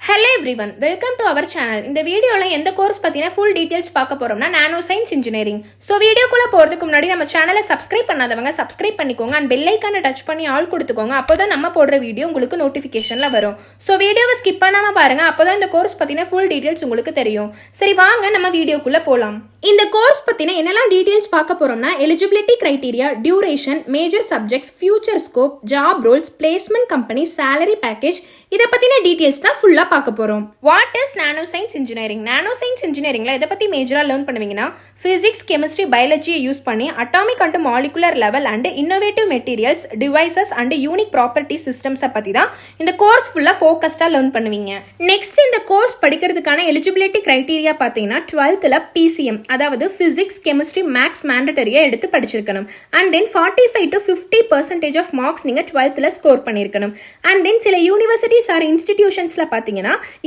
Hello everyone, welcome to our channel. இந்த வீடியோல எந்த கோர்ஸ் பத்தின ஃபுல் டீடைல்ஸ் பார்க்க போறோம்னா நானோ சயின்ஸ் இன்ஜினியரிங். சோ வீடியோக்குள்ள போறதுக்கு முன்னாடி நம்ம சேனலை சப்ஸ்கிரைப் பண்ணாதவங்க சப்ஸ்கிரைப் பண்ணிக்கோங்க and bell icon-ஐ டச் பண்ணி ஆல் கொடுத்துக்கோங்க. அப்போதான் நம்ம போடுற வீடியோ உங்களுக்கு நோட்டிஃபிகேஷன்ல வரும். சோ வீடியோவை ஸ்கிப் பண்ணாம பாருங்க. அப்போதான் இந்த கோர்ஸ் பத்தின ஃபுல் டீடைல்ஸ் உங்களுக்கு தெரியும். சரி வாங்க நம்ம வீடியோக்குள்ள போலாம். இந்த கோர்ஸ் பத்தின என்னெல்லாம் டீடைல்ஸ் பார்க்க போறோம்னா eligibility criteria, duration, major subjects, future scope, job roles, placement company, salary package இத பத்தின டீடைல்ஸ் தான் ஃபுல்லா பார்க்க போறோம். What is nano science engineering? Nano science இன்ஜினியரிங்ல இத பத்தி மேஜரா லேர்ன் பண்ணுவீங்கன்னா பிசிக்ஸ், கெமிஸ்ட்ரி, பயாலஜியை யூஸ் பண்ணி atomic and molecular level and innovative materials, devices and unique property சிஸ்டம்ஸை பத்தி தான் இந்த கோர்ஸ் ஃபுல்லா ஃபோக்கஸ்டா லேர்ன் பண்ணுவீங்க. நெக்ஸ்ட் இந்த கோர்ஸ் படிக்கிறதுக்கான எலிஜிபிலிட்டி கிரைட்டீரியா பாத்தீங்கன்னா 12th PCM அதாவது பிசிக்ஸ், கெமிஸ்ட்ரி, மேக்ஸ் மேண்டட்டரியா எடுத்து படிச்சிருக்கணும். And then 45 to 50% of marks நீங்க 12th ஸ்கோர் பண்ணிருக்கணும். அண்ட் தென் சில யூனிவர்சிட்டிஸ் ஆர் இன்ஸ்டிடியூஷன்ஸ்ல பாத்தீங்கன்னா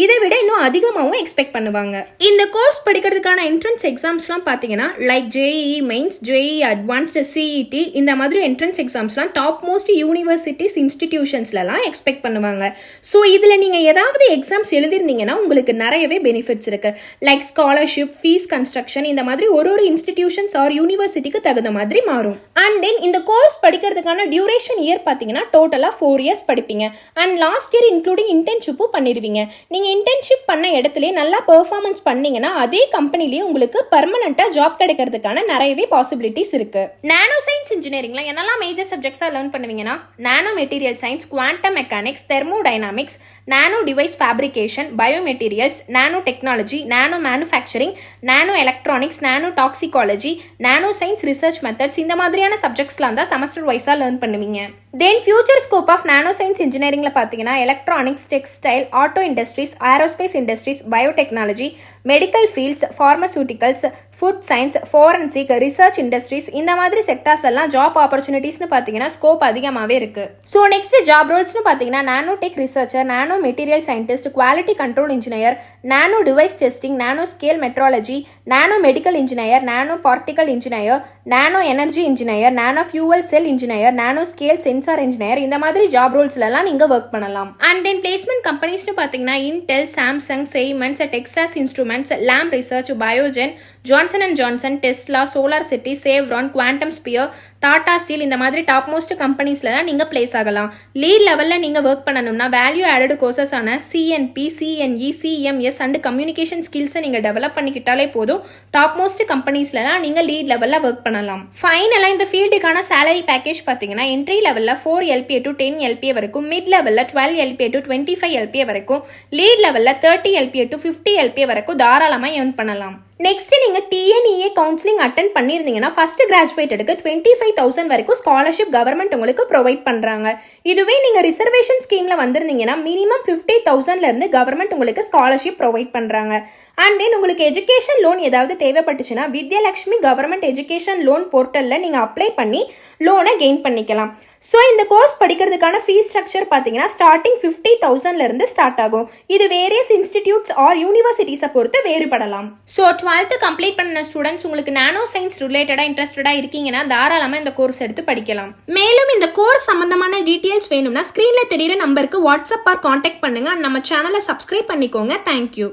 இதை விட இன்னும் அதிகமாகவும் எக்ஸ்பெக்ட் பண்ணுவாங்க. இந்த கோர்ஸ் படிக்கிறதுக்கான என்ட்ரன்ஸ் எக்ஸாம்ஸ்லாம் பார்த்தீங்கன்னா like JEE mains, JEE advanced, CET இந்த மாதிரி என்ட்ரன்ஸ் எக்ஸாம்ஸ்லாம் டாப் மோஸ்ட் யூனிவர்சிட்டிஸ் இன்ஸ்டிடியூஷன்ஸ்லாம் எக்ஸ்பெக்ட் பண்ணுவாங்க. ஸோ இதில் நீங்கள் ஏதாவது எக்ஸாம்ஸ் எழுதிருந்தீங்கன்னா உங்களுக்கு நிறையவே பெனிஃபிட்ஸ் இருக்கு. லைக் ஸ்காலர்ஷிப், ஃபீஸ் கன்ஸ்ட்ரக்ஷன் இந்த மாதிரி ஒரு இன்ஸ்டிடியூஷன்ஸ் ஆர் யூனிவர்சிட்டிக்கு தகுந்த மாதிரி மாறும். அண்ட் தென் இந்த கோர்ஸ் படிக்கிறதுக்கான டியூரேஷன் இயர் பார்த்தீங்கன்னா டோட்டலாக 4 years படிப்பீங்க. அண்ட் லாஸ்ட் இயர் இன்க்ளூடிங் இன்டர்ன்ஷிப்பும் பண்ணிடுவீங்க. நீங்க இன்டர்ன்ஷிப் பண்ண இடத்துல நல்லா பெர்ஃபார்மன்ஸ் பண்ணீங்கன்னா அதே கம்பெனிலேயே உங்களுக்கு பெர்மனண்டா ஜாப் கிடைக்கிறதுக்கான நிறையவே பாசிபிலிட்டிஸ் இருக்கு. நானோ சயின்ஸ் இன்ஜினியரிங்ல என்னெல்லாம் மேஜர் சப்ஜெக்ட்ஸா லேர்ன் பண்ணுவீங்கன்னா nano material science, quantum mechanics, thermodynamics, nano device fabrication, biomaterials, nano technology, nano manufacturing, nano electronics, nano toxicology, nano science research methods இந்த மாதிரியான சப்ஜெக்ட்ஸ்லாம் தான் செமஸ்டர் வைஸா லேர்ன் பண்ணுவீங்க. Then future scope of nano science இன்ஜினியரிங்ல பார்த்தீங்கன்னா electronics, textile, auto industries, aerospace industries, biotechnology, medical fields, pharmaceuticals, food science, forensic, research industries இந்த மாதிரி செக்டார்ஸ் எல்லாம் ஜாப் ஆப்பர்ச்சுனிட்டிஸ்னு பார்த்தீங்கன்னா ஸ்கோப் அதிகமாகவே இருக்கு. ஸோ நெக்ஸ்ட் ஜாப் ரோல்ஸ்னு பார்த்தீங்கன்னா nano tech researcher, nano material scientist, quality control engineer, nano device testing, nano scale metrology, nano medical engineer, nano particle engineer, nano energy engineer, nano fuel cell engineer, nano scale sensor engineer இந்த மாதிரி job ரோல்ஸ்லாம் நீங்க work பண்ணலாம். And then placement கம்பெனிஸ்னு பார்த்தீங்கன்னா Intel, Samsung, Siemens, Texas Instruments, Lam Research, Biogen, Johnson and Johnson, Tesla, Solar City, Chevron, Quantum Sphere, Tata steel இந்த மாதிரி top most கம்பெனிஸ்ல தான் நீங்க பிளேஸ் ஆகலாம். லீட் லெவல்ல நீங்க ஒர்க் பண்ணணும்னா வேல்யூ ஆடட் கோர்சஸ் ஆன CNP, CNE, CMS and communication ஸ்கில்ஸை நீங்க டெவலப் பண்ணிக்கிட்டாலே போதும். டாப் மோஸ்ட் கம்பெனிஸ்ல தான் நீங்க லீட் லெவல்ல ஒர்க் பண்ணலாம். ஃபைனலா இந்த ஃபீல்டுக்கான salary பேக்கேஜ் பாத்தீங்கன்னா என்ட்ரி லெவல்ல 4 LPA to 10 LPA வரைக்கும், மிட் லெவல்ல 12 LPA to 25 LPA வரைக்கும், லீட் லெவல்ல 30 LPA to 50 LPA வரைக்கும் தாராளமா earn பண்ணலாம். நெக்ஸ்ட் நீங்க TNEA கவுன்சிலிங் அட்டென்ட் பண்ணிருந்தீங்கன்னா ஃபர்ஸ்ட் கிராஜுவேட்டடுக்கு 25,000 வரைக்கும் ஸ்காலர்ஷிப் கவர்மெண்ட் உங்களுக்கு ப்ரொவைட் பண்றாங்க. இதுவே நீங்க ரிசர்வேஷன் ஸ்கீம்ல வந்திருந்தீங்கன்னா மினிமம் 50,000ல இருந்து கவர்மெண்ட் உங்களுக்கு ஸ்காலர்ஷிப் ப்ரொவைட் பண்றாங்க. அண்ட் தென் உங்களுக்கு எஜுகேஷன் லோன் ஏதாவது தேவைப்பட்டுச்சுன்னா வித்யாலட்சுமி கவர்மெண்ட் எஜுகேஷன் லோன் போர்ட்டல்ல நீங்க அப்ளை பண்ணி லோனை கெயின் பண்ணிக்கலாம். ஸோ இந்த கோர்ஸ் படிக்கிறதுக்கான ஃபீஸ் ஸ்ட்ரக்சர் பார்த்தீங்கன்னா ஸ்டார்டிங் 50,000ல இருந்து ஸ்டார்ட் ஆகும். இது வேரியஸ் இன்ஸ்டிடியூட்ஸ் ஆர் யூனிவர்சிட்டிஸை பொறுத்து வேறுபடலாம். ஸோ 12th கம்ப்ளீட் பண்ண ஸ்டூடெண்ட்ஸ் உங்களுக்கு நானோ சயின்ஸ் ரிலேட்டடாக இன்ட்ரெஸ்டடாக இருக்கீங்கன்னா தாராளமாக இந்த கோர்ஸ் எடுத்து படிக்கலாம். மேலும் இந்த கோர்ஸ் சம்பந்தமான டீட்டெயில்ஸ் வேணும்னா ஸ்க்ரீனில் தெரியிற நம்பருக்கு வாட்ஸ்அப் ஆர் கான்டாக்ட் பண்ணுங்க. நம்ம சேனலை சப்ஸ்கிரைப் பண்ணிக்கோங்க. தேங்க்யூ.